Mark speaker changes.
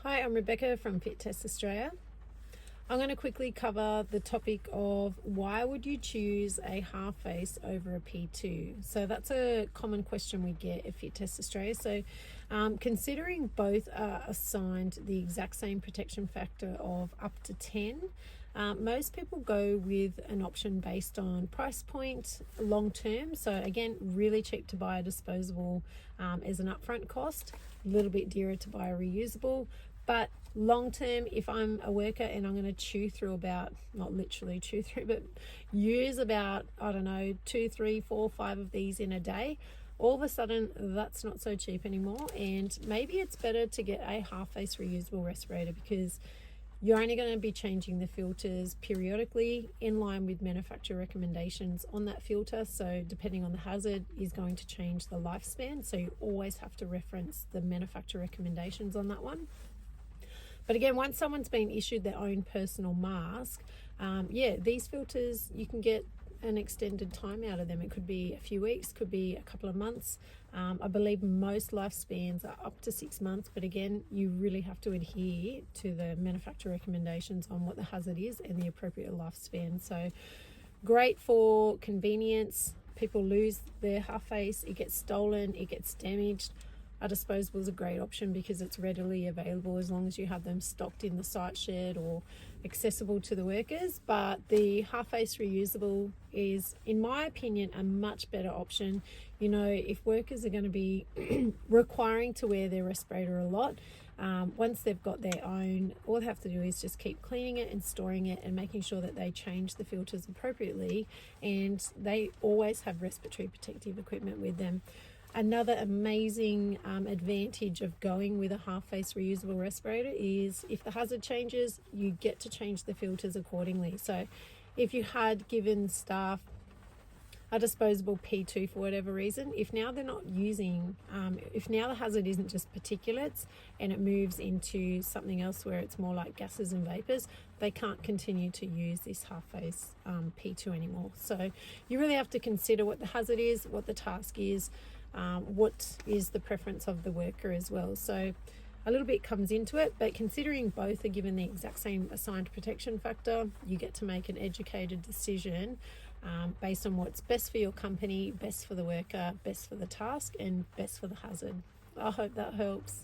Speaker 1: Hi, I'm Rebecca from Fit Test Australia. I'm going to quickly cover the topic of why would you choose a half face over a P2. So that's a common question we get at Fit Test Australia. So considering both are assigned the exact same protection factor of up to 10, most people go with an option based on price point, long term. So again, really cheap to buy a disposable as an upfront cost, a little bit dearer to buy a reusable. But long term, if I'm a worker and I'm going to chew through about, not literally chew through, but use about, 2, 3, 4, 5 of these in a day, all of a sudden that's not so cheap anymore. And maybe it's better to get a half face reusable respirator because you're only going to be changing the filters periodically in line with manufacturer recommendations on that filter. So depending on the hazard is going to change the lifespan. So you always have to reference the manufacturer recommendations on that one. But again, once someone's been issued their own personal mask, these filters, you can get an extended time out of them. It could be a few weeks, could be a couple of months. I believe most lifespans are up to 6 months, but again, you really have to adhere to the manufacturer recommendations on what the hazard is and the appropriate lifespan. So great for convenience. People lose their half face, it gets stolen, it gets damaged. A disposable is a great option because it's readily available as long as you have them stocked in the site shed or accessible to the workers. But the half face reusable is, in my opinion, a much better option. You know, if workers are going to be requiring to wear their respirator a lot, once they've got their own, all they have to do is just keep cleaning it and storing it and making sure that they change the filters appropriately, and they always have respiratory protective equipment with them. Another amazing advantage of going with a half face reusable respirator is if the hazard changes, you get to change the filters accordingly. So if you had given staff a disposable P2 for whatever reason, if now they're not using, if now the hazard isn't just particulates and it moves into something else where it's more like gases and vapors, they can't continue to use this half face P2 anymore. So you really have to consider what the hazard is, what the task is, what is the preference of the worker as well. So a little bit comes into it, but considering both are given the exact same assigned protection factor, you get to make an educated decision based on what's best for your company, best for the worker, best for the task, and best for the hazard. I hope that helps.